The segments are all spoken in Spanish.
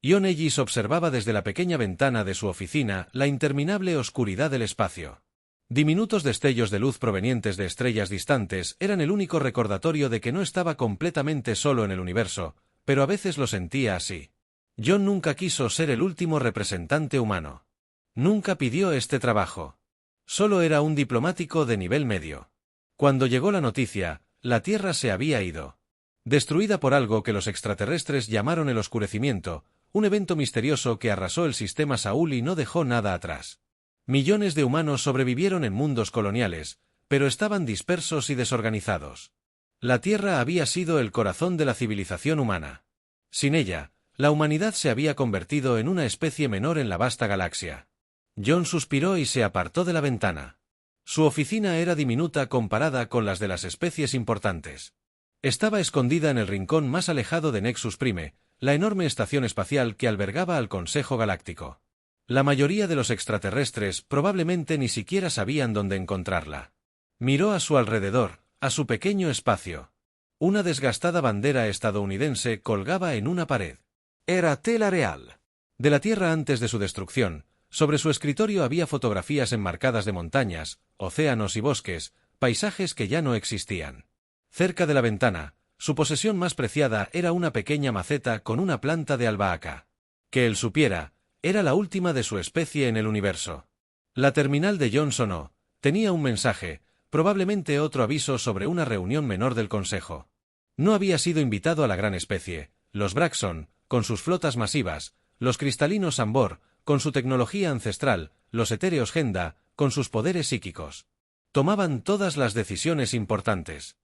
Ion Ellis observaba desde la pequeña ventana de su oficina la interminable oscuridad del espacio. Diminutos destellos de luz provenientes de estrellas distantes eran el único recordatorio de que no estaba completamente solo en el universo, pero a veces lo sentía así. John nunca quiso ser el último representante humano. Nunca pidió este trabajo. Solo era un diplomático de nivel medio. Cuando llegó la noticia, la Tierra se había ido. Destruida por algo que los extraterrestres llamaron el oscurecimiento, un evento misterioso que arrasó el sistema Saúl y no dejó nada atrás. Millones de humanos sobrevivieron en mundos coloniales, pero estaban dispersos y desorganizados. La Tierra había sido el corazón de la civilización humana. Sin ella, la humanidad se había convertido en una especie menor en la vasta galaxia. John suspiró y se apartó de la ventana. Su oficina era diminuta comparada con las de las especies importantes. Estaba escondida en el rincón más alejado de Nexus Prime, la enorme estación espacial que albergaba al Consejo Galáctico. La mayoría de los extraterrestres probablemente ni siquiera sabían dónde encontrarla. Miró a su alrededor, a su pequeño espacio. Una desgastada bandera estadounidense colgaba en una pared. Era tela real. De la Tierra antes de su destrucción, sobre su escritorio había fotografías enmarcadas de montañas, océanos y bosques, paisajes que ya no existían. Cerca de la ventana, su posesión más preciada era una pequeña maceta con una planta de albahaca. Que él supiera, era la última de su especie en el universo. La terminal de John sonó. Tenía un mensaje, probablemente otro aviso sobre una reunión menor del Consejo. No había sido invitado a la gran especie, los Braxton, con sus flotas masivas, los cristalinos Ambor, con su tecnología ancestral, los etéreos Genda, con sus poderes psíquicos. Tomaban todas las decisiones importantes.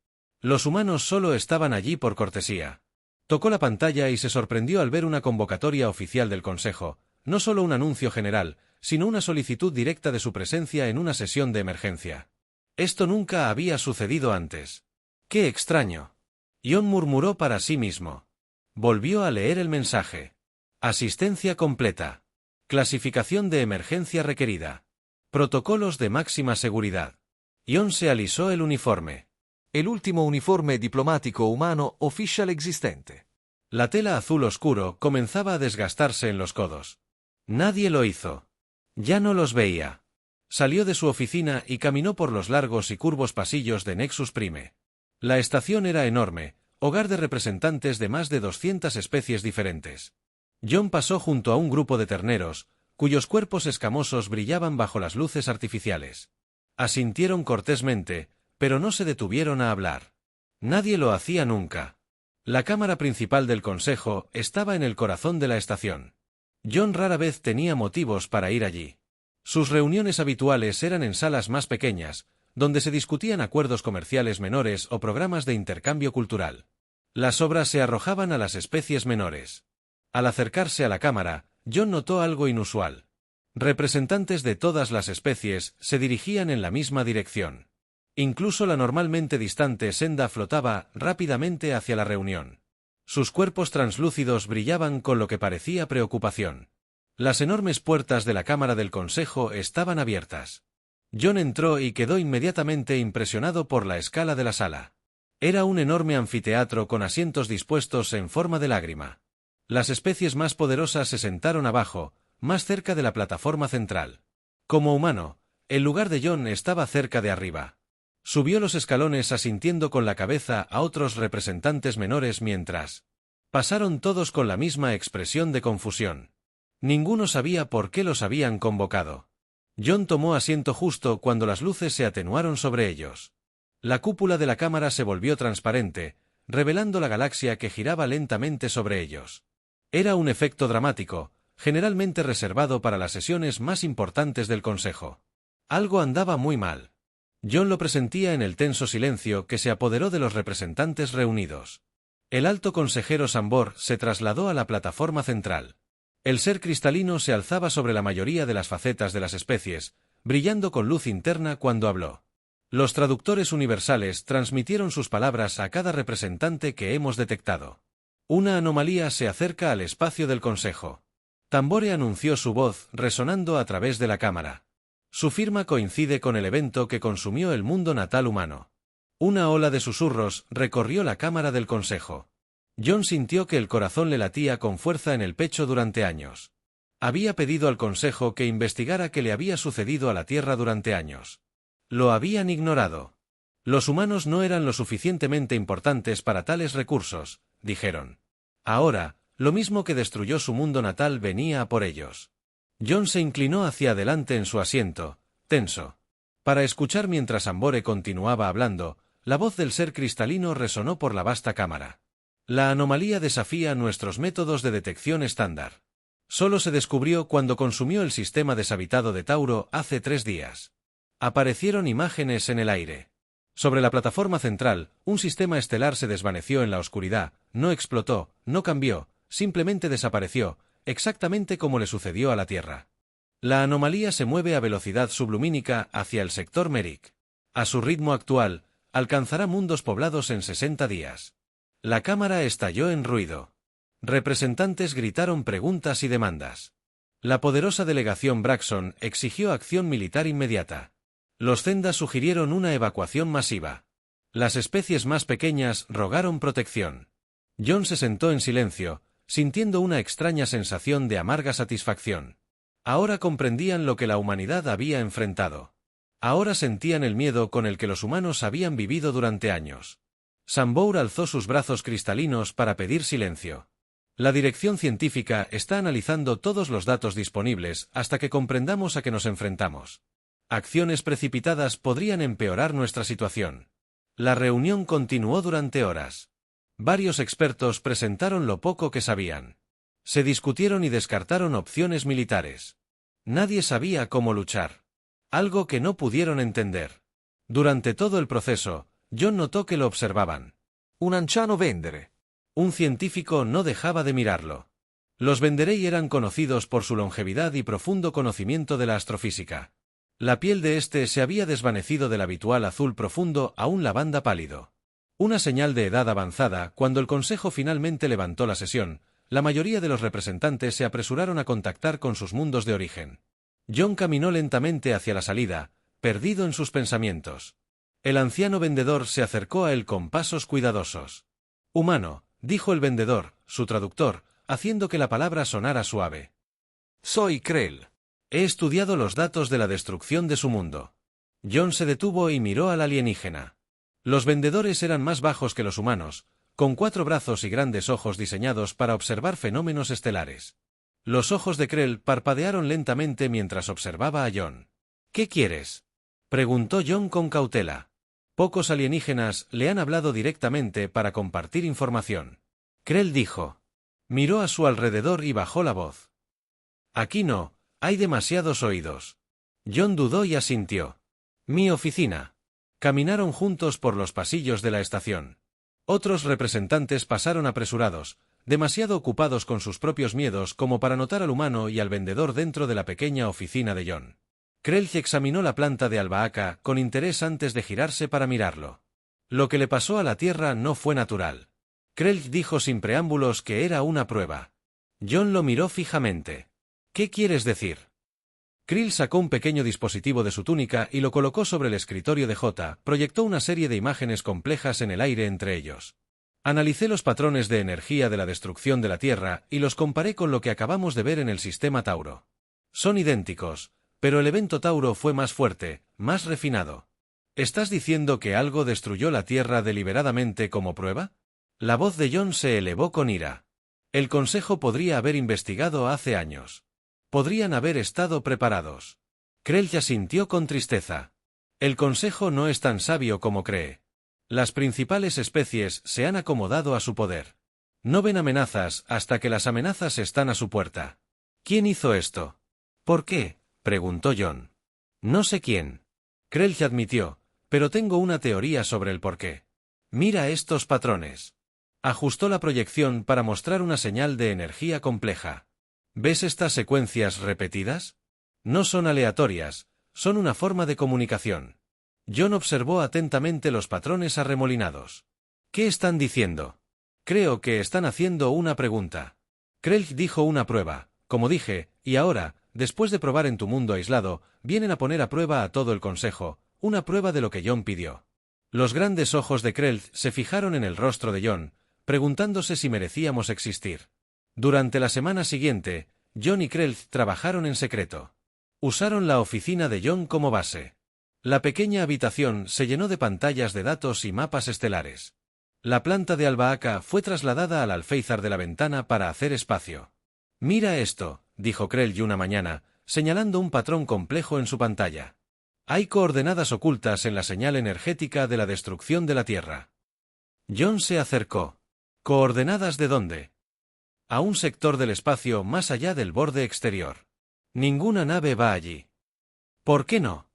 Los humanos solo estaban allí por cortesía. Tocó la pantalla y se sorprendió al ver una convocatoria oficial del Consejo, no solo un anuncio general, sino una solicitud directa de su presencia en una sesión de emergencia. Esto nunca había sucedido antes. ¡Qué extraño! Ion murmuró para sí mismo. Volvió a leer el mensaje. Asistencia completa. Clasificación de emergencia requerida. Protocolos de máxima seguridad. Ion se alisó el uniforme. El último uniforme diplomático humano oficial existente. La tela azul oscuro comenzaba a desgastarse en los codos. Nadie lo hizo. Ya no los veía. Salió de su oficina y caminó por los largos y curvos pasillos de Nexus Prime. La estación era enorme, hogar de representantes de más de 200 especies diferentes. John pasó junto a un grupo de terneros, cuyos cuerpos escamosos brillaban bajo las luces artificiales. Asintieron cortésmente, pero no se detuvieron a hablar. Nadie lo hacía nunca. La cámara principal del Consejo estaba en el corazón de la estación. John rara vez tenía motivos para ir allí. Sus reuniones habituales eran en salas más pequeñas, donde se discutían acuerdos comerciales menores o programas de intercambio cultural. Las obras se arrojaban a las especies menores. Al acercarse a la cámara, John notó algo inusual. Representantes de todas las especies se dirigían en la misma dirección. Incluso la normalmente distante senda flotaba rápidamente hacia la reunión. Sus cuerpos translúcidos brillaban con lo que parecía preocupación. Las enormes puertas de la Cámara del Consejo estaban abiertas. John entró y quedó inmediatamente impresionado por la escala de la sala. Era un enorme anfiteatro con asientos dispuestos en forma de lágrima. Las especies más poderosas se sentaron abajo, más cerca de la plataforma central. Como humano, el lugar de John estaba cerca de arriba. Subió los escalones asintiendo con la cabeza a otros representantes menores mientras pasaron todos con la misma expresión de confusión. Ninguno sabía por qué los habían convocado. John tomó asiento justo cuando las luces se atenuaron sobre ellos. La cúpula de la cámara se volvió transparente, revelando la galaxia que giraba lentamente sobre ellos. Era un efecto dramático, generalmente reservado para las sesiones más importantes del Consejo. Algo andaba muy mal. John lo presentía en el tenso silencio que se apoderó de los representantes reunidos. El alto consejero Sambor se trasladó a la plataforma central. El ser cristalino se alzaba sobre la mayoría de las facetas de las especies, brillando con luz interna cuando habló. Los traductores universales transmitieron sus palabras a cada representante que hemos detectado. Una anomalía se acerca al espacio del Consejo. Tambore anunció su voz resonando a través de la cámara. Su firma coincide con el evento que consumió el mundo natal humano. Una ola de susurros recorrió la cámara del Consejo. John sintió que el corazón le latía con fuerza en el pecho durante años. Había pedido al Consejo que investigara qué le había sucedido a la Tierra durante años. Lo habían ignorado. Los humanos no eran lo suficientemente importantes para tales recursos, dijeron. Ahora, lo mismo que destruyó su mundo natal venía a por ellos. John se inclinó hacia adelante en su asiento, tenso. Para escuchar mientras Ambore continuaba hablando, la voz del ser cristalino resonó por la vasta cámara. La anomalía desafía nuestros métodos de detección estándar. Solo se descubrió cuando consumió el sistema deshabitado de Tauro hace 3 días. Aparecieron imágenes en el aire. Sobre la plataforma central, un sistema estelar se desvaneció en la oscuridad, no explotó, no cambió, simplemente desapareció, exactamente como le sucedió a la Tierra. La anomalía se mueve a velocidad sublumínica hacia el sector Merik. A su ritmo actual, alcanzará mundos poblados en 60 días. La cámara estalló en ruido. Representantes gritaron preguntas y demandas. La poderosa delegación Braxton exigió acción militar inmediata. Los Zendas sugirieron una evacuación masiva. Las especies más pequeñas rogaron protección. John se sentó en silencio, sintiendo una extraña sensación de amarga satisfacción. Ahora comprendían lo que la humanidad había enfrentado. Ahora sentían el miedo con el que los humanos habían vivido durante años. Sambour alzó sus brazos cristalinos para pedir silencio. La dirección científica está analizando todos los datos disponibles hasta que comprendamos a qué nos enfrentamos. Acciones precipitadas podrían empeorar nuestra situación. La reunión continuó durante horas. Varios expertos presentaron lo poco que sabían. Se discutieron y descartaron opciones militares. Nadie sabía cómo luchar. Algo que no pudieron entender. Durante todo el proceso, John notó que lo observaban. Un anciano vendere. Un científico no dejaba de mirarlo. Los Venderey eran conocidos por su longevidad y profundo conocimiento de la astrofísica. La piel de éste se había desvanecido del habitual azul profundo a un lavanda pálido. Una señal de edad avanzada. Cuando el Consejo finalmente levantó la sesión, la mayoría de los representantes se apresuraron a contactar con sus mundos de origen. John caminó lentamente hacia la salida, perdido en sus pensamientos. El anciano vendedor se acercó a él con pasos cuidadosos. «Humano», dijo el vendedor, su traductor, haciendo que la palabra sonara suave. Soy Krell. He estudiado los datos de la destrucción de su mundo. John se detuvo y miró al alienígena. Los vendedores eran más bajos que los humanos, con 4 brazos y grandes ojos diseñados para observar fenómenos estelares. Los ojos de Krell parpadearon lentamente mientras observaba a John. «¿Qué quieres?», preguntó John con cautela. Pocos alienígenas le han hablado directamente para compartir información. Krell dijo. Miró a su alrededor y bajó la voz. «Aquí no, hay demasiados oídos». John dudó y asintió. «Mi oficina». Caminaron juntos por los pasillos de la estación. Otros representantes pasaron apresurados, demasiado ocupados con sus propios miedos como para notar al humano y al vendedor dentro de la pequeña oficina de John. Krell examinó la planta de albahaca con interés antes de girarse para mirarlo. Lo que le pasó a la Tierra no fue natural. Krell dijo sin preámbulos que era una prueba. John lo miró fijamente. «¿Qué quieres decir?». Krell sacó un pequeño dispositivo de su túnica y lo colocó sobre el escritorio de J. Proyectó una serie de imágenes complejas en el aire entre ellos. Analicé los patrones de energía de la destrucción de la Tierra y los comparé con lo que acabamos de ver en el sistema Tauro. Son idénticos, pero el evento Tauro fue más fuerte, más refinado. ¿Estás diciendo que algo destruyó la Tierra deliberadamente como prueba? La voz de John se elevó con ira. El Consejo podría haber investigado hace años. Podrían haber estado preparados. Krell asintió con tristeza. El Consejo no es tan sabio como cree. Las principales especies se han acomodado a su poder. No ven amenazas hasta que las amenazas están a su puerta. ¿Quién hizo esto? ¿Por qué?, preguntó John. No sé quién. Krell admitió, pero tengo una teoría sobre el porqué. Mira estos patrones. Ajustó la proyección para mostrar una señal de energía compleja. ¿Ves estas secuencias repetidas? No son aleatorias, son una forma de comunicación. John observó atentamente los patrones arremolinados. ¿Qué están diciendo? Creo que están haciendo una pregunta. Krell dijo una prueba, como dije, y ahora, después de probar en tu mundo aislado, vienen a poner a prueba a todo el Consejo, una prueba de lo que John pidió. Los grandes ojos de Krell se fijaron en el rostro de John, preguntándose si merecíamos existir. Durante la semana siguiente, John y Krell trabajaron en secreto. Usaron la oficina de John como base. La pequeña habitación se llenó de pantallas de datos y mapas estelares. La planta de albahaca fue trasladada al alféizar de la ventana para hacer espacio. «Mira esto», dijo Krell una mañana, señalando un patrón complejo en su pantalla. «Hay coordenadas ocultas en la señal energética de la destrucción de la Tierra». John se acercó. «¿Coordenadas de dónde?» «A un sector del espacio más allá del borde exterior. Ninguna nave va allí». «¿Por qué no?»,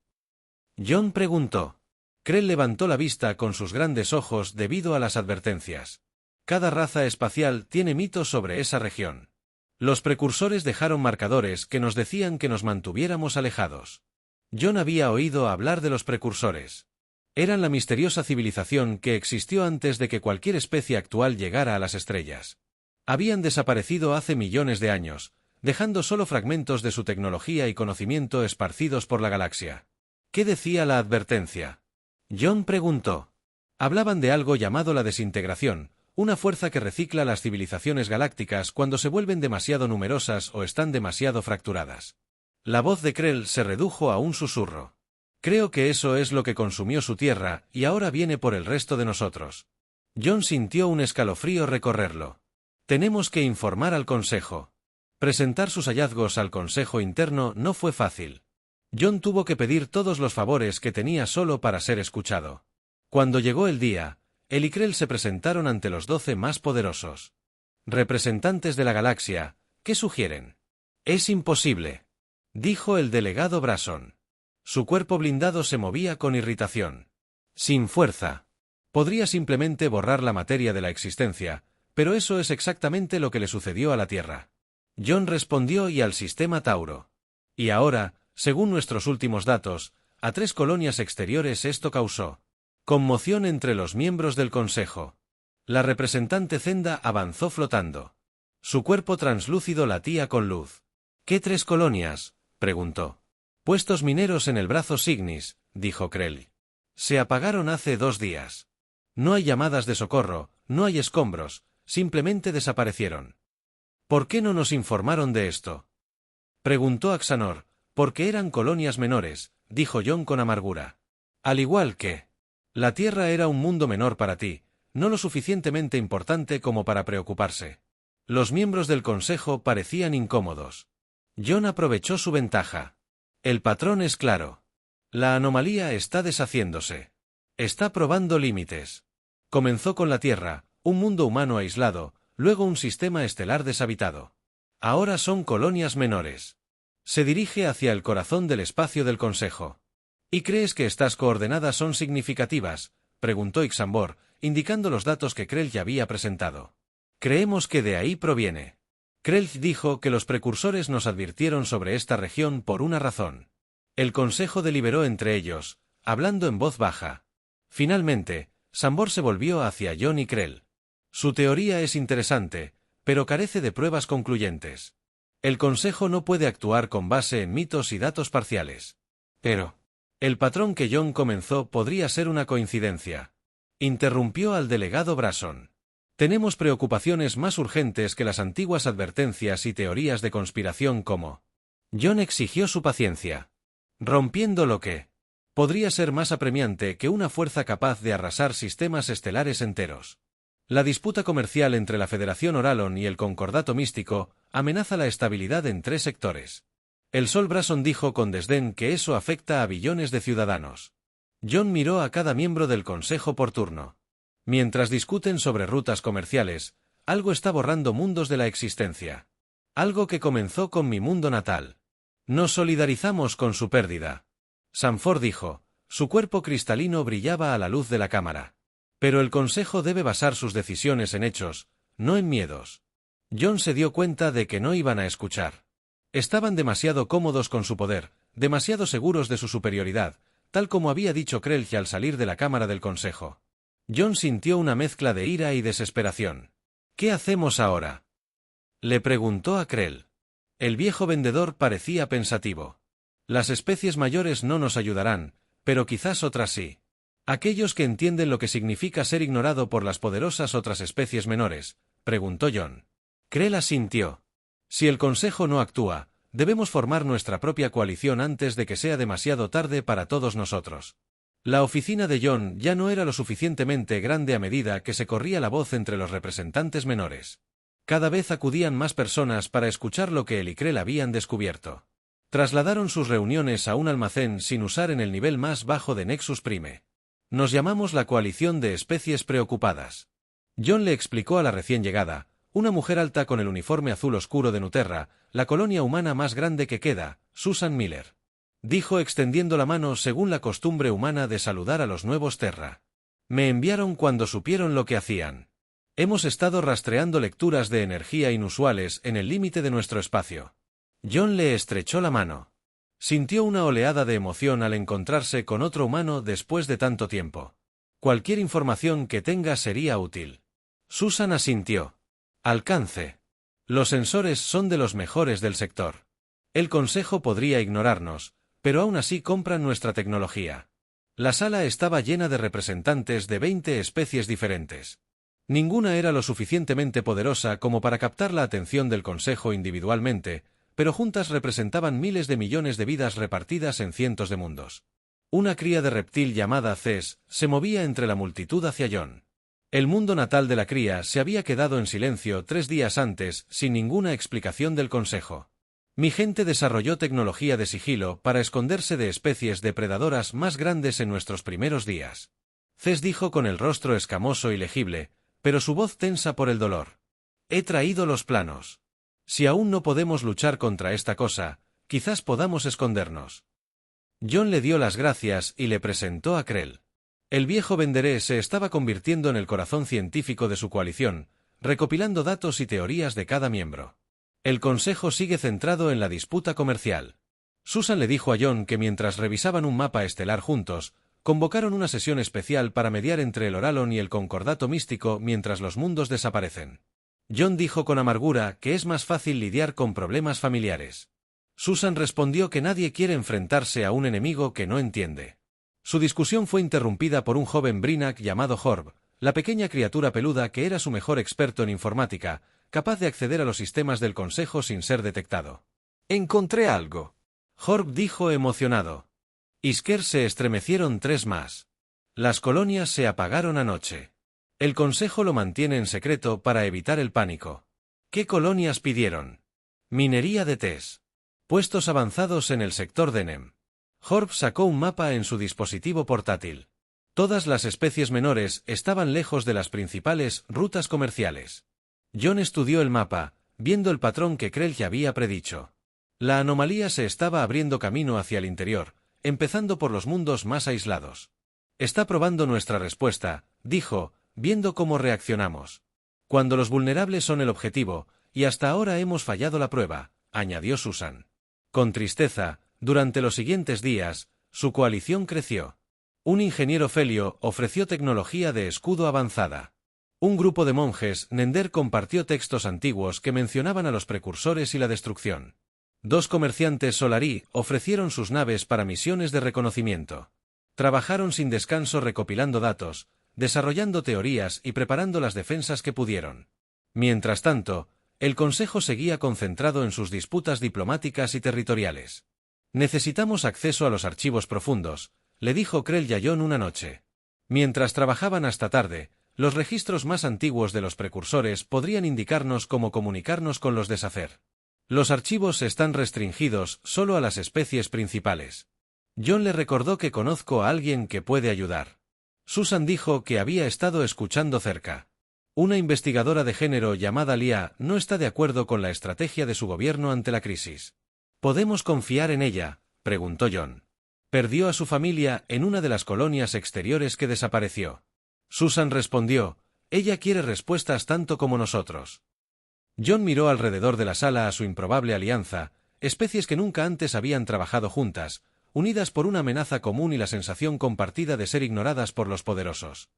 John preguntó. Krell levantó la vista con sus grandes ojos debido a las advertencias. Cada raza espacial tiene mitos sobre esa región. Los precursores dejaron marcadores que nos decían que nos mantuviéramos alejados. John había oído hablar de los precursores. Eran la misteriosa civilización que existió antes de que cualquier especie actual llegara a las estrellas. Habían desaparecido hace millones de años, dejando solo fragmentos de su tecnología y conocimiento esparcidos por la galaxia. ¿Qué decía la advertencia?, John preguntó. Hablaban de algo llamado la desintegración, una fuerza que recicla las civilizaciones galácticas cuando se vuelven demasiado numerosas o están demasiado fracturadas. La voz de Krell se redujo a un susurro. Creo que eso es lo que consumió su tierra y ahora viene por el resto de nosotros. John sintió un escalofrío recorrerlo. Tenemos que informar al Consejo. Presentar sus hallazgos al Consejo Interno no fue fácil. John tuvo que pedir todos los favores que tenía solo para ser escuchado. Cuando llegó el día, él y Krell se presentaron ante los 12 más poderosos. Representantes de la galaxia, ¿qué sugieren? Es imposible, dijo el delegado Brason. Su cuerpo blindado se movía con irritación. Sin fuerza. Podría simplemente borrar la materia de la existencia, pero eso es exactamente lo que le sucedió a la Tierra. John respondió y al sistema Tauro. Y ahora, según nuestros últimos datos, a 3 colonias exteriores esto causó conmoción entre los miembros del Consejo. La representante Zenda avanzó flotando. Su cuerpo translúcido latía con luz. ¿Qué 3 colonias?, preguntó. Puestos mineros en el brazo Cygnus, dijo Krell. Se apagaron hace 2 días. No hay llamadas de socorro, no hay escombros, simplemente desaparecieron. ¿Por qué no nos informaron de esto?, preguntó Axanor. Porque eran colonias menores, dijo John con amargura. Al igual que la Tierra era un mundo menor para ti, no lo suficientemente importante como para preocuparse. Los miembros del Consejo parecían incómodos. John aprovechó su ventaja. El patrón es claro. La anomalía está deshaciéndose. Está probando límites. Comenzó con la Tierra, un mundo humano aislado, luego un sistema estelar deshabitado. Ahora son colonias menores. Se dirige hacia el corazón del espacio del Consejo. ¿Y crees que estas coordenadas son significativas?, preguntó Ixambor, indicando los datos que Krell ya había presentado. Creemos que de ahí proviene. Krell dijo que los precursores nos advirtieron sobre esta región por una razón. El Consejo deliberó entre ellos, hablando en voz baja. Finalmente, Sambor se volvió hacia John y Krell. Su teoría es interesante, pero carece de pruebas concluyentes. El Consejo no puede actuar con base en mitos y datos parciales. Pero el patrón que John comenzó podría ser una coincidencia. Interrumpió al delegado Brason. Tenemos preocupaciones más urgentes que las antiguas advertencias y teorías de conspiración como... John exigió su paciencia. Rompiendo lo que podría ser más apremiante que una fuerza capaz de arrasar sistemas estelares enteros. La disputa comercial entre la Federación Oralon y el Concordato Místico amenaza la estabilidad en 3 sectores. El Sol Brason dijo con desdén que eso afecta a billones de ciudadanos. John miró a cada miembro del Consejo por turno. Mientras discuten sobre rutas comerciales, algo está borrando mundos de la existencia. Algo que comenzó con mi mundo natal. Nos solidarizamos con su pérdida. Sanford dijo, su cuerpo cristalino brillaba a la luz de la cámara. Pero el Consejo debe basar sus decisiones en hechos, no en miedos. John se dio cuenta de que no iban a escuchar. Estaban demasiado cómodos con su poder, demasiado seguros de su superioridad, tal como había dicho Krell al salir de la cámara del Consejo. John sintió una mezcla de ira y desesperación. ¿Qué hacemos ahora?, le preguntó a Krell. El viejo vendedor parecía pensativo. Las especies mayores no nos ayudarán, pero quizás otras sí. Aquellos que entienden lo que significa ser ignorado por las poderosas otras especies menores, preguntó John. Krell asintió. Si el Consejo no actúa, debemos formar nuestra propia coalición antes de que sea demasiado tarde para todos nosotros. La oficina de John ya no era lo suficientemente grande a medida que se corría la voz entre los representantes menores. Cada vez acudían más personas para escuchar lo que él y Krell habían descubierto. Trasladaron sus reuniones a un almacén sin usar en el nivel más bajo de Nexus Prime. Nos llamamos la Coalición de Especies Preocupadas. John le explicó a la recién llegada, una mujer alta con el uniforme azul oscuro de Nuterra, la colonia humana más grande que queda, Susan Miller. Dijo extendiendo la mano según la costumbre humana de saludar a los nuevos Terra. Me enviaron cuando supieron lo que hacían. Hemos estado rastreando lecturas de energía inusuales en el límite de nuestro espacio. John le estrechó la mano. Sintió una oleada de emoción al encontrarse con otro humano después de tanto tiempo. Cualquier información que tenga sería útil. Susan asintió. Alcance. Los sensores son de los mejores del sector. El Consejo podría ignorarnos, pero aún así compran nuestra tecnología. La sala estaba llena de representantes de 20 especies diferentes. Ninguna era lo suficientemente poderosa como para captar la atención del Consejo individualmente, pero juntas representaban miles de millones de vidas repartidas en cientos de mundos. Una cría de reptil llamada Ces se movía entre la multitud hacia John. El mundo natal de la cría se había quedado en silencio 3 días antes, sin ninguna explicación del Consejo. Mi gente desarrolló tecnología de sigilo para esconderse de especies depredadoras más grandes en nuestros primeros días. Ces dijo con el rostro escamoso y legible, pero su voz tensa por el dolor. He traído los planos. Si aún no podemos luchar contra esta cosa, quizás podamos escondernos. John le dio las gracias y le presentó a Krell. El viejo Venderé se estaba convirtiendo en el corazón científico de su coalición, recopilando datos y teorías de cada miembro. El Consejo sigue centrado en la disputa comercial. Susan le dijo a John que mientras revisaban un mapa estelar juntos, convocaron una sesión especial para mediar entre el Oralon y el Concordato Místico mientras los mundos desaparecen. John dijo con amargura que es más fácil lidiar con problemas familiares. Susan respondió que nadie quiere enfrentarse a un enemigo que no entiende. Su discusión fue interrumpida por un joven Brynak llamado Horb, la pequeña criatura peluda que era su mejor experto en informática, capaz de acceder a los sistemas del Consejo sin ser detectado. Encontré algo. Horb dijo emocionado. Isker se estremecieron 3 más. Las colonias se apagaron anoche. El Consejo lo mantiene en secreto para evitar el pánico. ¿Qué colonias pidieron? Minería de Tes. Puestos avanzados en el sector de Nem. Horb sacó un mapa en su dispositivo portátil. Todas las especies menores estaban lejos de las principales rutas comerciales. John estudió el mapa, viendo el patrón que Krell ya había predicho. La anomalía se estaba abriendo camino hacia el interior, empezando por los mundos más aislados. Está probando nuestra respuesta, dijo, viendo cómo reaccionamos. Cuando los vulnerables son el objetivo, y hasta ahora hemos fallado la prueba, añadió Susan. Con tristeza, durante los siguientes días, su coalición creció. Un ingeniero Felio ofreció tecnología de escudo avanzada. Un grupo de monjes Nender compartió textos antiguos que mencionaban a los precursores y la destrucción. 2 comerciantes Solarí ofrecieron sus naves para misiones de reconocimiento. Trabajaron sin descanso recopilando datos, desarrollando teorías y preparando las defensas que pudieron. Mientras tanto, el Consejo seguía concentrado en sus disputas diplomáticas y territoriales. Necesitamos acceso a los archivos profundos, le dijo Krell a John una noche. Mientras trabajaban hasta tarde, los registros más antiguos de los precursores podrían indicarnos cómo comunicarnos con los deshacer. Los archivos están restringidos solo a las especies principales. John le recordó que conozco a alguien que puede ayudar. Susan dijo que había estado escuchando cerca. Una investigadora de género llamada Lia no está de acuerdo con la estrategia de su gobierno ante la crisis. ¿Podemos confiar en ella?, preguntó John. Perdió a su familia en una de las colonias exteriores que desapareció. Susan respondió, ella quiere respuestas tanto como nosotros. John miró alrededor de la sala a su improbable alianza, especies que nunca antes habían trabajado juntas, unidas por una amenaza común y la sensación compartida de ser ignoradas por los poderosos.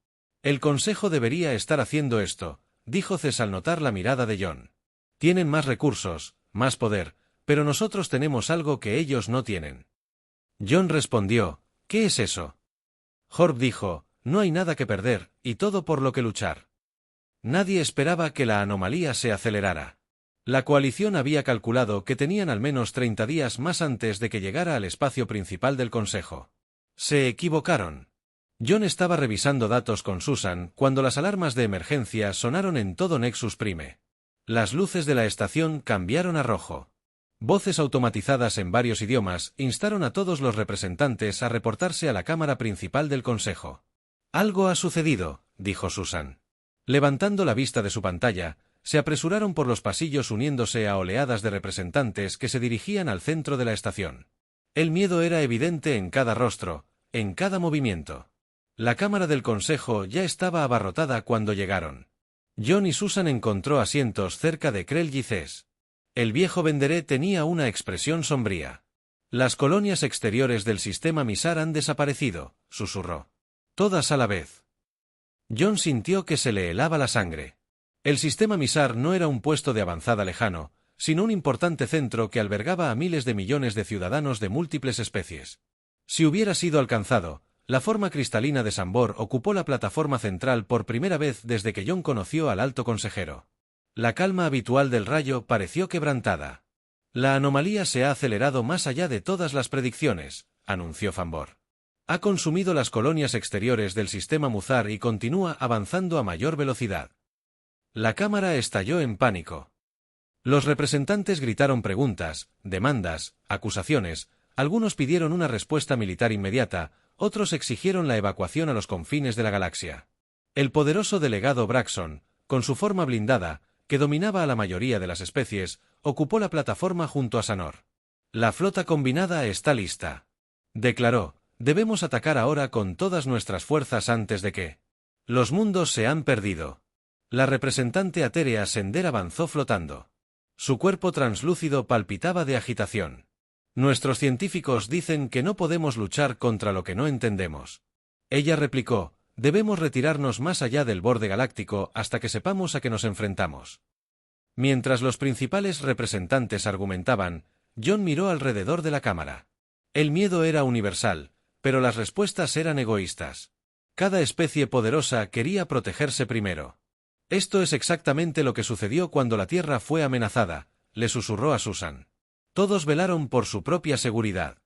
El Consejo debería estar haciendo esto, dijo Ces al notar la mirada de John. Tienen más recursos, más poder, pero nosotros tenemos algo que ellos no tienen. John respondió, ¿qué es eso? Horb dijo, no hay nada que perder, y todo por lo que luchar. Nadie esperaba que la anomalía se acelerara. La coalición había calculado que tenían al menos 30 días más antes de que llegara al espacio principal del Consejo. Se equivocaron. John estaba revisando datos con Susan cuando las alarmas de emergencia sonaron en todo Nexus Prime. Las luces de la estación cambiaron a rojo. Voces automatizadas en varios idiomas instaron a todos los representantes a reportarse a la cámara principal del Consejo. Algo ha sucedido, dijo Susan. Levantando la vista de su pantalla, se apresuraron por los pasillos uniéndose a oleadas de representantes que se dirigían al centro de la estación. El miedo era evidente en cada rostro, en cada movimiento. La cámara del Consejo ya estaba abarrotada cuando llegaron. John y Susan encontró asientos cerca de Krell y Ces. El viejo Venderé tenía una expresión sombría. Las colonias exteriores del sistema Misar han desaparecido, susurró. Todas a la vez. John sintió que se le helaba la sangre. El sistema Misar no era un puesto de avanzada lejano, sino un importante centro que albergaba a miles de millones de ciudadanos de múltiples especies. Si hubiera sido alcanzado, la forma cristalina de Sambor ocupó la plataforma central por primera vez desde que John conoció al alto consejero. La calma habitual del rayo pareció quebrantada. La anomalía se ha acelerado más allá de todas las predicciones, anunció Fambor. Ha consumido las colonias exteriores del sistema Muzar y continúa avanzando a mayor velocidad. La cámara estalló en pánico. Los representantes gritaron preguntas, demandas, acusaciones, algunos pidieron una respuesta militar inmediata, otros exigieron la evacuación a los confines de la galaxia. El poderoso delegado Braxton, con su forma blindada, que dominaba a la mayoría de las especies, ocupó la plataforma junto a Sanor. La flota combinada está lista. Declaró, debemos atacar ahora con todas nuestras fuerzas antes de que los mundos se han perdido. La representante atérea Sender avanzó flotando. Su cuerpo translúcido palpitaba de agitación. Nuestros científicos dicen que no podemos luchar contra lo que no entendemos. Ella replicó, debemos retirarnos más allá del borde galáctico hasta que sepamos a qué nos enfrentamos. Mientras los principales representantes argumentaban, John miró alrededor de la cámara. El miedo era universal, pero las respuestas eran egoístas. Cada especie poderosa quería protegerse primero. Esto es exactamente lo que sucedió cuando la Tierra fue amenazada, le susurró a Susan. Todos velaron por su propia seguridad.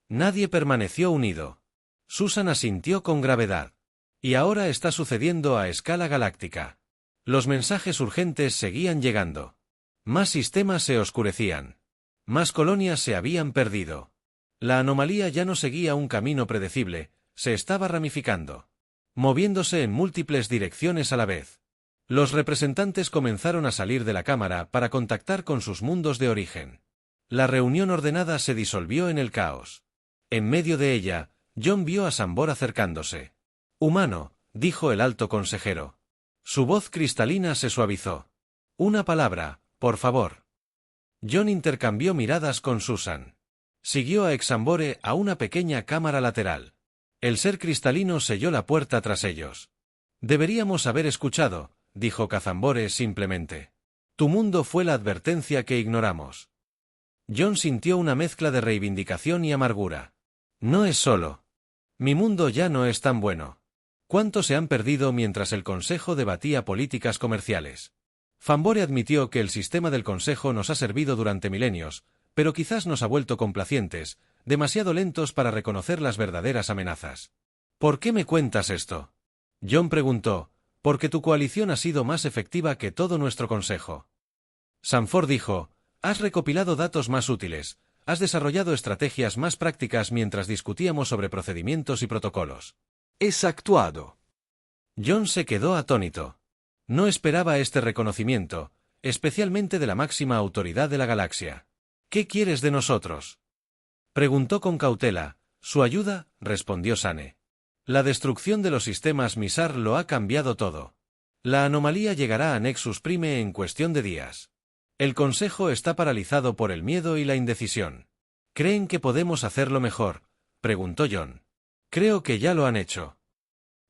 Nadie permaneció unido. Susan asintió con gravedad. Y ahora está sucediendo a escala galáctica. Los mensajes urgentes seguían llegando. Más sistemas se oscurecían. Más colonias se habían perdido. La anomalía ya no seguía un camino predecible, se estaba ramificando. Moviéndose en múltiples direcciones a la vez. Los representantes comenzaron a salir de la cámara para contactar con sus mundos de origen. La reunión ordenada se disolvió en el caos. En medio de ella, John vio a Sambor acercándose. «Humano», dijo el alto consejero. Su voz cristalina se suavizó. «Una palabra, por favor». John intercambió miradas con Susan. Siguió a Exambore a una pequeña cámara lateral. El ser cristalino selló la puerta tras ellos. «Deberíamos haber escuchado», dijo Cazambore simplemente. «Tu mundo fue la advertencia que ignoramos». John sintió una mezcla de reivindicación y amargura. «No es solo. Mi mundo ya no es tan bueno. ¿Cuántos se han perdido mientras el Consejo debatía políticas comerciales?» Fambore admitió que el sistema del Consejo nos ha servido durante milenios, pero quizás nos ha vuelto complacientes, demasiado lentos para reconocer las verdaderas amenazas. «¿Por qué me cuentas esto?», John preguntó. «Porque tu coalición ha sido más efectiva que todo nuestro Consejo». Sanford dijo, «Has recopilado datos más útiles, has desarrollado estrategias más prácticas mientras discutíamos sobre procedimientos y protocolos». Es actuado. John se quedó atónito. No esperaba este reconocimiento, especialmente de la máxima autoridad de la galaxia. «¿Qué quieres de nosotros?», preguntó con cautela. «Su ayuda», respondió Sane. «La destrucción de los sistemas Misar lo ha cambiado todo. La anomalía llegará a Nexus Prime en cuestión de días. El Consejo está paralizado por el miedo y la indecisión». «¿Creen que podemos hacerlo mejor?», preguntó John. «Creo que ya lo han hecho».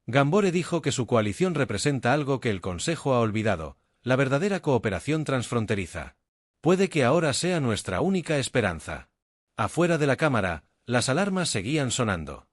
Gambore dijo que su coalición representa algo que el Consejo ha olvidado, la verdadera cooperación transfronteriza. Puede que ahora sea nuestra única esperanza. Afuera de la cámara, las alarmas seguían sonando.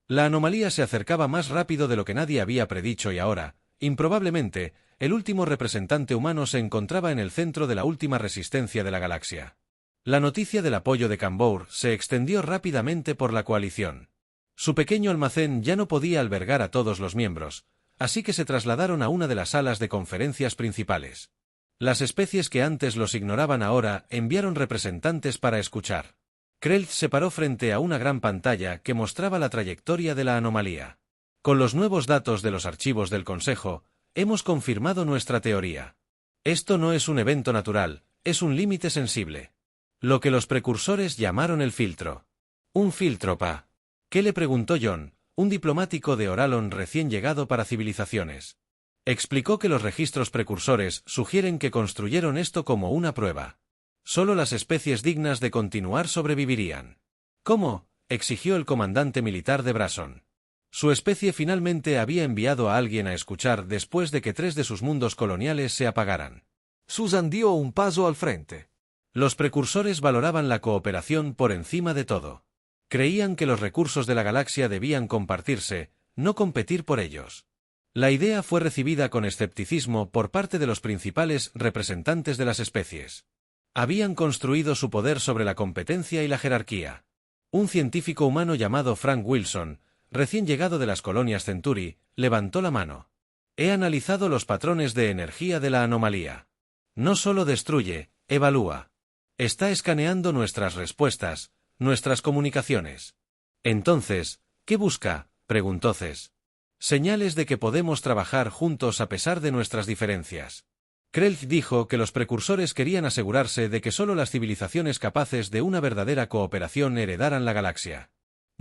La anomalía se acercaba más rápido de lo que nadie había predicho y ahora, improbablemente, el último representante humano se encontraba en el centro de la última resistencia de la galaxia. La noticia del apoyo de Cambour se extendió rápidamente por la coalición. Su pequeño almacén ya no podía albergar a todos los miembros, así que se trasladaron a una de las salas de conferencias principales. Las especies que antes los ignoraban ahora enviaron representantes para escuchar. Krelth se paró frente a una gran pantalla que mostraba la trayectoria de la anomalía. Con los nuevos datos de los archivos del Consejo, hemos confirmado nuestra teoría. Esto no es un evento natural, es un límite sensible. Lo que los precursores llamaron el filtro. ¿Un filtro, pa? ¿Qué le preguntó John, un diplomático de Oralon recién llegado para civilizaciones? Explicó que los registros precursores sugieren que construyeron esto como una prueba. Solo las especies dignas de continuar sobrevivirían. ¿Cómo?, exigió el comandante militar de Brason. Su especie finalmente había enviado a alguien a escuchar después de que 3 de sus mundos coloniales se apagaran. Susan dio un paso al frente. Los precursores valoraban la cooperación por encima de todo. Creían que los recursos de la galaxia debían compartirse, no competir por ellos. La idea fue recibida con escepticismo por parte de los principales representantes de las especies. Habían construido su poder sobre la competencia y la jerarquía. Un científico humano llamado Frank Wilson, recién llegado de las colonias Centuri, levantó la mano. He analizado los patrones de energía de la anomalía. No solo destruye, evalúa. Está escaneando nuestras respuestas, nuestras comunicaciones. Entonces, ¿qué busca?, preguntó Ces. Señales de que podemos trabajar juntos a pesar de nuestras diferencias. Krelth dijo que los precursores querían asegurarse de que solo las civilizaciones capaces de una verdadera cooperación heredaran la galaxia.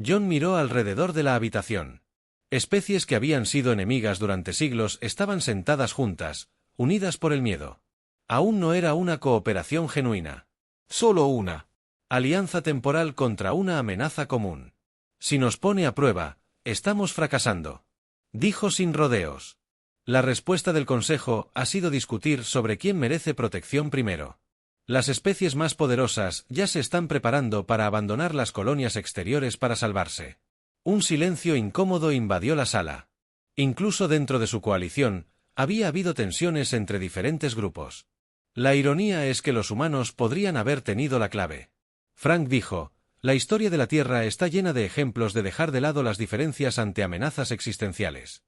John miró alrededor de la habitación. Especies que habían sido enemigas durante siglos estaban sentadas juntas, unidas por el miedo. Aún no era una cooperación genuina. Solo una. Alianza temporal contra una amenaza común. Si nos pone a prueba, estamos fracasando. Dijo sin rodeos. La respuesta del Consejo ha sido discutir sobre quién merece protección primero. Las especies más poderosas ya se están preparando para abandonar las colonias exteriores para salvarse. Un silencio incómodo invadió la sala. Incluso dentro de su coalición, había habido tensiones entre diferentes grupos. La ironía es que los humanos podrían haber tenido la clave. Frank dijo, la historia de la Tierra está llena de ejemplos de dejar de lado las diferencias ante amenazas existenciales.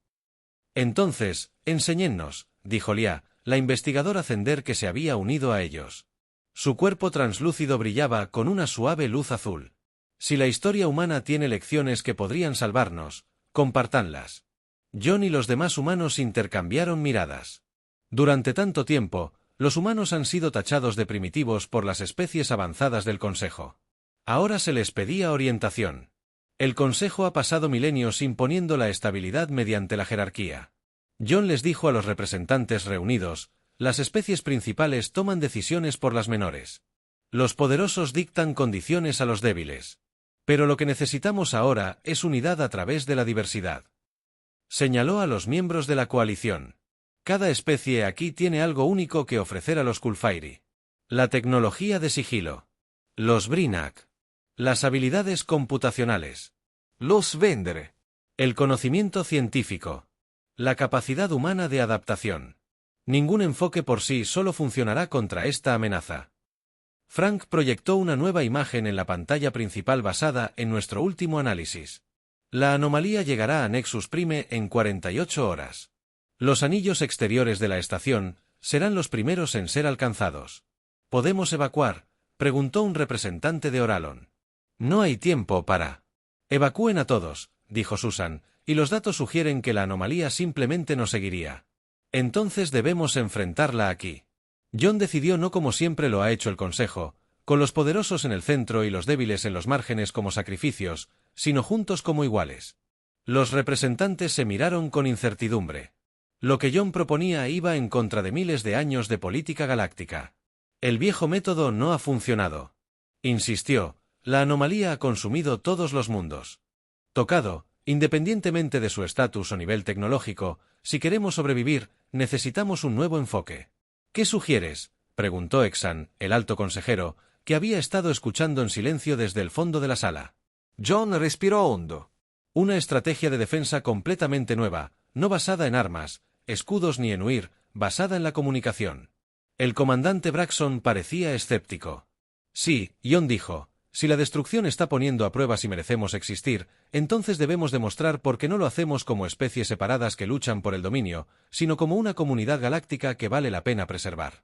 Entonces, enséñennos, dijo Lia, la investigadora Zender que se había unido a ellos. Su cuerpo translúcido brillaba con una suave luz azul. Si la historia humana tiene lecciones que podrían salvarnos, compártanlas. John y los demás humanos intercambiaron miradas. Durante tanto tiempo, los humanos han sido tachados de primitivos por las especies avanzadas del Consejo. Ahora se les pedía orientación. El Consejo ha pasado milenios imponiendo la estabilidad mediante la jerarquía. John les dijo a los representantes reunidos, las especies principales toman decisiones por las menores. Los poderosos dictan condiciones a los débiles. Pero lo que necesitamos ahora es unidad a través de la diversidad. Señaló a los miembros de la coalición. Cada especie aquí tiene algo único que ofrecer a los Kulfairi. La tecnología de sigilo. Los Brynak. Las habilidades computacionales. Los Vendere. El conocimiento científico. La capacidad humana de adaptación. Ningún enfoque por sí solo funcionará contra esta amenaza. Frank proyectó una nueva imagen en la pantalla principal basada en nuestro último análisis. La anomalía llegará a Nexus Prime en 48 horas. Los anillos exteriores de la estación serán los primeros en ser alcanzados. ¿Podemos evacuar?, preguntó un representante de Oralon. No hay tiempo para. Evacúen a todos, dijo Susan, y los datos sugieren que la anomalía simplemente nos seguiría. Entonces debemos enfrentarla aquí. John decidió no como siempre lo ha hecho el Consejo, con los poderosos en el centro y los débiles en los márgenes como sacrificios, sino juntos como iguales. Los representantes se miraron con incertidumbre. Lo que John proponía iba en contra de miles de años de política galáctica. El viejo método no ha funcionado. Insistió, la anomalía ha consumido todos los mundos. Tocado, independientemente de su estatus o nivel tecnológico, si queremos sobrevivir, necesitamos un nuevo enfoque. ¿Qué sugieres?, preguntó Exan, el alto consejero, que había estado escuchando en silencio desde el fondo de la sala. John respiró hondo. Una estrategia de defensa completamente nueva, no basada en armas, escudos ni en huir, basada en la comunicación. El comandante Braxton parecía escéptico. Sí, John dijo, si la destrucción está poniendo a prueba si merecemos existir, entonces debemos demostrar por qué no lo hacemos como especies separadas que luchan por el dominio, sino como una comunidad galáctica que vale la pena preservar.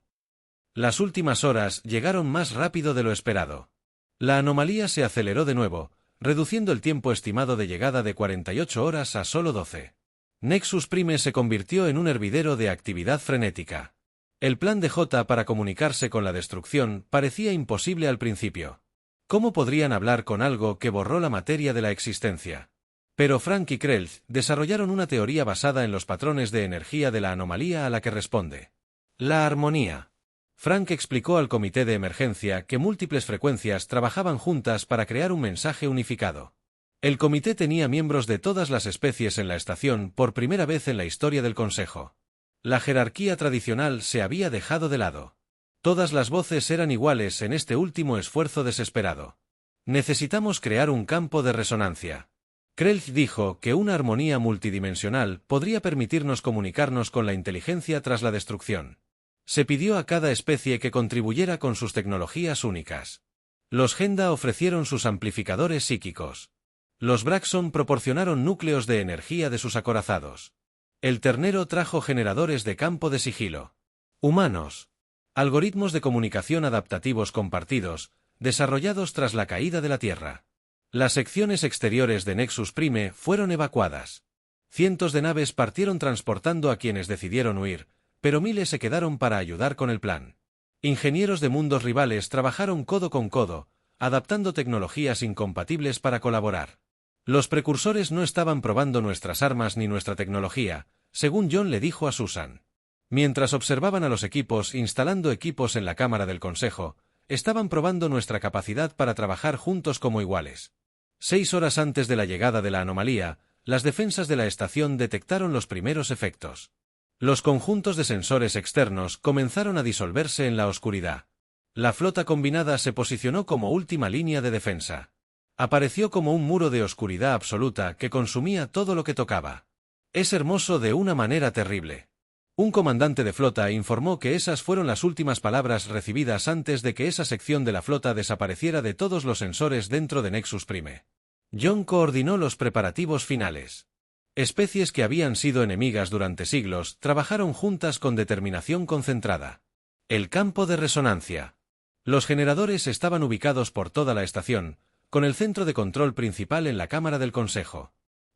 Las últimas horas llegaron más rápido de lo esperado. La anomalía se aceleró de nuevo, reduciendo el tiempo estimado de llegada de 48 horas a solo 12. Nexus Prime se convirtió en un hervidero de actividad frenética. El plan de J para comunicarse con la destrucción parecía imposible al principio. ¿Cómo podrían hablar con algo que borró la materia de la existencia? Pero Frank y Krell desarrollaron una teoría basada en los patrones de energía de la anomalía a la que responde. La armonía. Frank explicó al comité de emergencia que múltiples frecuencias trabajaban juntas para crear un mensaje unificado. El comité tenía miembros de todas las especies en la estación por primera vez en la historia del Consejo. La jerarquía tradicional se había dejado de lado. Todas las voces eran iguales en este último esfuerzo desesperado. Necesitamos crear un campo de resonancia. Krell dijo que una armonía multidimensional podría permitirnos comunicarnos con la inteligencia tras la destrucción. Se pidió a cada especie que contribuyera con sus tecnologías únicas. Los Genda ofrecieron sus amplificadores psíquicos. Los Braxton proporcionaron núcleos de energía de sus acorazados. El ternero trajo generadores de campo de sigilo. Humanos. Algoritmos de comunicación adaptativos compartidos, desarrollados tras la caída de la Tierra. Las secciones exteriores de Nexus Prime fueron evacuadas. Cientos de naves partieron transportando a quienes decidieron huir, pero miles se quedaron para ayudar con el plan. Ingenieros de mundos rivales trabajaron codo con codo, adaptando tecnologías incompatibles para colaborar. Los precursores no estaban probando nuestras armas ni nuestra tecnología, según John le dijo a Susan. Mientras observaban a los equipos instalando equipos en la Cámara del Consejo, estaban probando nuestra capacidad para trabajar juntos como iguales. 6 horas antes de la llegada de la anomalía, las defensas de la estación detectaron los primeros efectos. Los conjuntos de sensores externos comenzaron a disolverse en la oscuridad. La flota combinada se posicionó como última línea de defensa. Apareció como un muro de oscuridad absoluta que consumía todo lo que tocaba. Es hermoso de una manera terrible. Un comandante de flota informó que esas fueron las últimas palabras recibidas antes de que esa sección de la flota desapareciera de todos los sensores dentro de Nexus Prime. John coordinó los preparativos finales. Especies que habían sido enemigas durante siglos trabajaron juntas con determinación concentrada. El campo de resonancia. Los generadores estaban ubicados por toda la estación, con el centro de control principal en la Cámara del Consejo.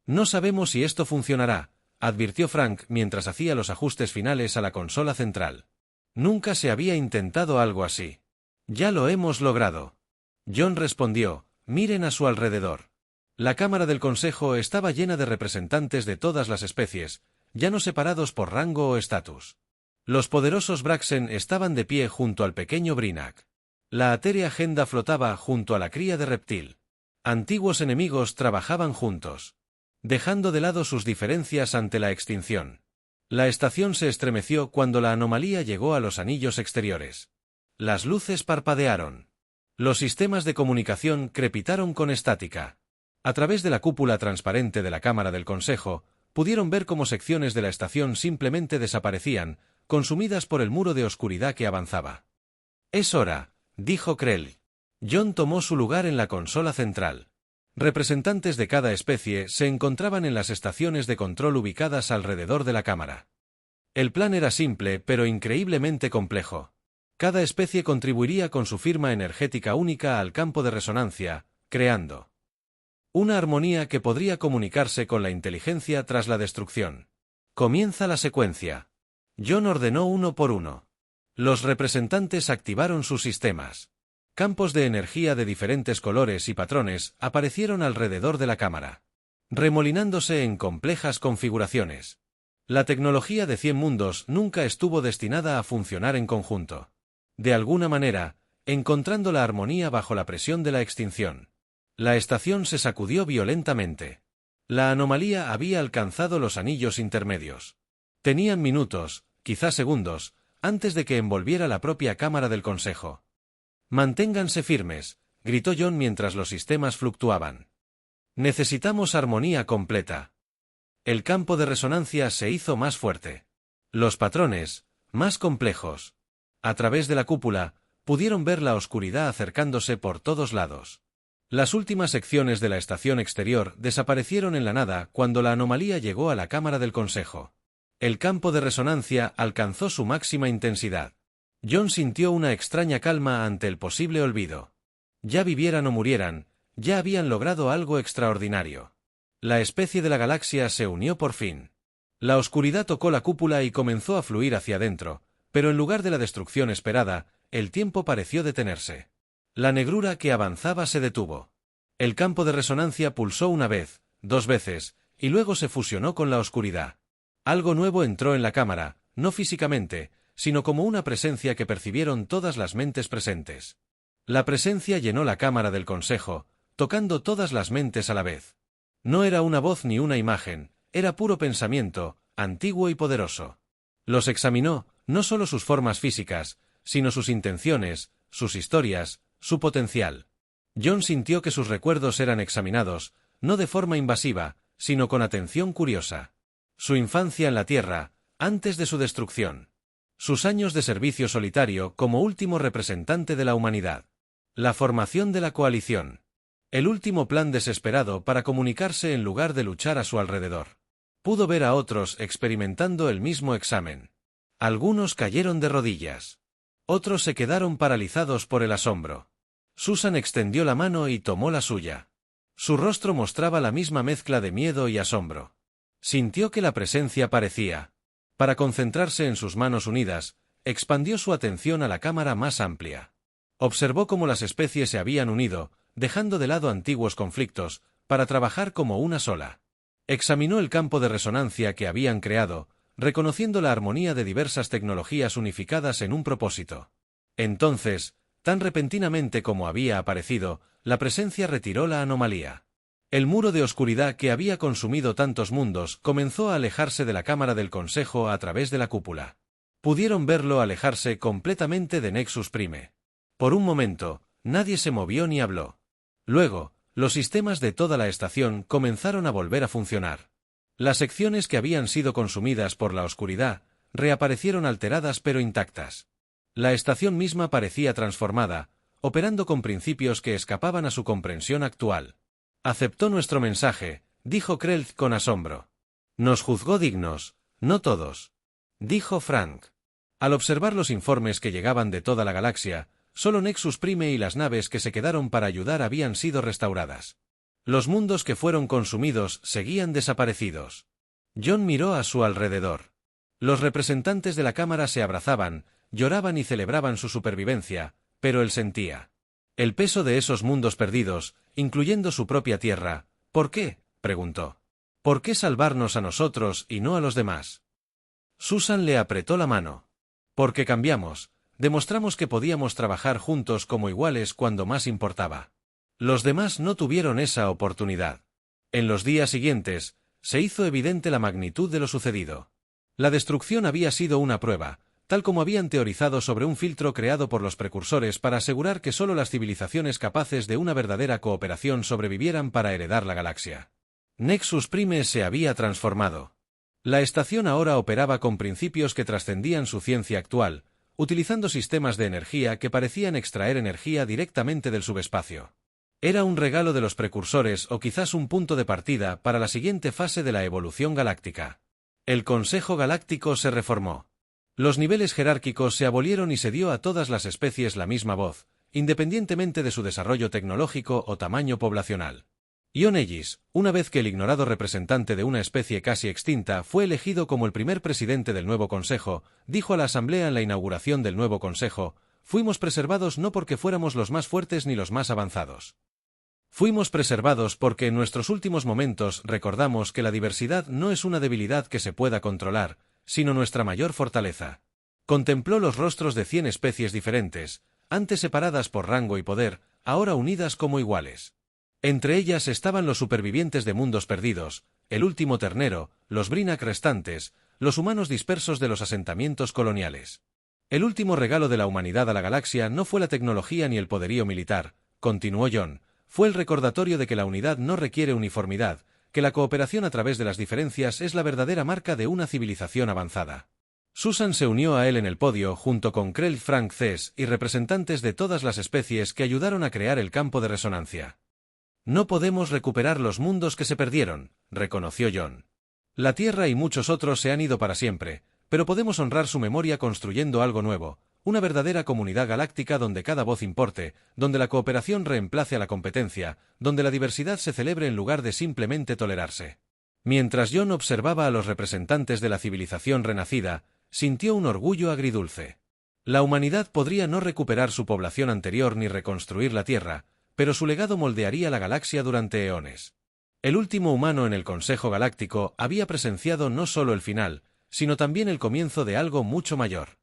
No sabemos si esto funcionará, advirtió Frank mientras hacía los ajustes finales a la consola central. Nunca se había intentado algo así. Ya lo hemos logrado. John respondió, miren a su alrededor. La Cámara del Consejo estaba llena de representantes de todas las especies, ya no separados por rango o estatus. Los poderosos Braxen estaban de pie junto al pequeño Brynak. La atérea Genda flotaba junto a la cría de reptil. Antiguos enemigos trabajaban juntos, dejando de lado sus diferencias ante la extinción. La estación se estremeció cuando la anomalía llegó a los anillos exteriores. Las luces parpadearon. Los sistemas de comunicación crepitaron con estática. A través de la cúpula transparente de la Cámara del Consejo, pudieron ver cómo secciones de la estación simplemente desaparecían, consumidas por el muro de oscuridad que avanzaba. «Es hora», dijo Krell. John tomó su lugar en la consola central. Representantes de cada especie se encontraban en las estaciones de control ubicadas alrededor de la cámara. El plan era simple pero increíblemente complejo. Cada especie contribuiría con su firma energética única al campo de resonancia, creando una armonía que podría comunicarse con la inteligencia tras la destrucción. Comienza la secuencia. John ordenó uno por uno. Los representantes activaron sus sistemas. Campos de energía de diferentes colores y patrones aparecieron alrededor de la cámara, remolinándose en complejas configuraciones. La tecnología de 100 mundos nunca estuvo destinada a funcionar en conjunto. De alguna manera, encontrando la armonía bajo la presión de la extinción. La estación se sacudió violentamente. La anomalía había alcanzado los anillos intermedios. Tenían minutos, quizá segundos, antes de que envolviera la propia Cámara del Consejo. «Manténganse firmes», gritó John mientras los sistemas fluctuaban. Necesitamos armonía completa. El campo de resonancia se hizo más fuerte. Los patrones, más complejos. A través de la cúpula, pudieron ver la oscuridad acercándose por todos lados. Las últimas secciones de la estación exterior desaparecieron en la nada cuando la anomalía llegó a la cámara del consejo. El campo de resonancia alcanzó su máxima intensidad. John sintió una extraña calma ante el posible olvido. Ya vivieran o murieran, ya habían logrado algo extraordinario. La especie de la galaxia se unió por fin. La oscuridad tocó la cúpula y comenzó a fluir hacia adentro, pero en lugar de la destrucción esperada, el tiempo pareció detenerse. La negrura que avanzaba se detuvo. El campo de resonancia pulsó una vez, 2 veces, y luego se fusionó con la oscuridad. Algo nuevo entró en la cámara, no físicamente, sino como una presencia que percibieron todas las mentes presentes. La presencia llenó la cámara del consejo, tocando todas las mentes a la vez. No era una voz ni una imagen, era puro pensamiento, antiguo y poderoso. Los examinó, no solo sus formas físicas, sino sus intenciones, sus historias, su potencial. John sintió que sus recuerdos eran examinados, no de forma invasiva, sino con atención curiosa. Su infancia en la Tierra, antes de su destrucción. Sus años de servicio solitario como último representante de la humanidad. La formación de la coalición. El último plan desesperado para comunicarse en lugar de luchar a su alrededor. Pudo ver a otros experimentando el mismo examen. Algunos cayeron de rodillas. Otros se quedaron paralizados por el asombro. Susan extendió la mano y tomó la suya. Su rostro mostraba la misma mezcla de miedo y asombro. Sintió que la presencia parecía. Para concentrarse en sus manos unidas, expandió su atención a la cámara más amplia. Observó cómo las especies se habían unido, dejando de lado antiguos conflictos, para trabajar como una sola. Examinó el campo de resonancia que habían creado, reconociendo la armonía de diversas tecnologías unificadas en un propósito. Entonces, tan repentinamente como había aparecido, la presencia retiró la anomalía. El muro de oscuridad que había consumido tantos mundos comenzó a alejarse de la cámara del consejo a través de la cúpula. Pudieron verlo alejarse completamente de Nexus Prime. Por un momento, nadie se movió ni habló. Luego, los sistemas de toda la estación comenzaron a volver a funcionar. Las secciones que habían sido consumidas por la oscuridad reaparecieron alteradas pero intactas. La estación misma parecía transformada, operando con principios que escapaban a su comprensión actual. Aceptó nuestro mensaje, dijo Krell con asombro. Nos juzgó dignos, no todos. Dijo Frank. Al observar los informes que llegaban de toda la galaxia, solo Nexus Prime y las naves que se quedaron para ayudar habían sido restauradas. Los mundos que fueron consumidos seguían desaparecidos. John miró a su alrededor. Los representantes de la Cámara se abrazaban, lloraban y celebraban su supervivencia, pero él sentía el peso de esos mundos perdidos, incluyendo su propia Tierra. ¿Por qué?, preguntó. ¿Por qué salvarnos a nosotros y no a los demás? Susan le apretó la mano. Porque cambiamos, demostramos que podíamos trabajar juntos como iguales cuando más importaba. Los demás no tuvieron esa oportunidad. En los días siguientes, se hizo evidente la magnitud de lo sucedido. La destrucción había sido una prueba, tal como habían teorizado sobre un filtro creado por los precursores para asegurar que solo las civilizaciones capaces de una verdadera cooperación sobrevivieran para heredar la galaxia. Nexus Prime se había transformado. La estación ahora operaba con principios que trascendían su ciencia actual, utilizando sistemas de energía que parecían extraer energía directamente del subespacio. Era un regalo de los precursores o quizás un punto de partida para la siguiente fase de la evolución galáctica. El Consejo Galáctico se reformó. Los niveles jerárquicos se abolieron y se dio a todas las especies la misma voz, independientemente de su desarrollo tecnológico o tamaño poblacional. Ion Ellis, una vez que el ignorado representante de una especie casi extinta fue elegido como el primer presidente del nuevo consejo, dijo a la asamblea en la inauguración del nuevo consejo: fuimos preservados no porque fuéramos los más fuertes ni los más avanzados. Fuimos preservados porque en nuestros últimos momentos recordamos que la diversidad no es una debilidad que se pueda controlar, sino nuestra mayor fortaleza. Contempló los rostros de 100 especies diferentes, antes separadas por rango y poder, ahora unidas como iguales. Entre ellas estaban los supervivientes de mundos perdidos, el último ternero, los Brynak restantes, los humanos dispersos de los asentamientos coloniales. El último regalo de la humanidad a la galaxia no fue la tecnología ni el poderío militar, continuó John, Fue el recordatorio de que la unidad no requiere uniformidad, que la cooperación a través de las diferencias es la verdadera marca de una civilización avanzada. Susan se unió a él en el podio junto con Krell Frank Cess y representantes de todas las especies que ayudaron a crear el campo de resonancia. No podemos recuperar los mundos que se perdieron, reconoció John. La Tierra y muchos otros se han ido para siempre, pero podemos honrar su memoria construyendo algo nuevo, una verdadera comunidad galáctica donde cada voz importe, donde la cooperación reemplace a la competencia, donde la diversidad se celebre en lugar de simplemente tolerarse. Mientras John observaba a los representantes de la civilización renacida, sintió un orgullo agridulce. La humanidad podría no recuperar su población anterior ni reconstruir la Tierra, pero su legado moldearía la galaxia durante eones. El último humano en el Consejo Galáctico había presenciado no solo el final, sino también el comienzo de algo mucho mayor.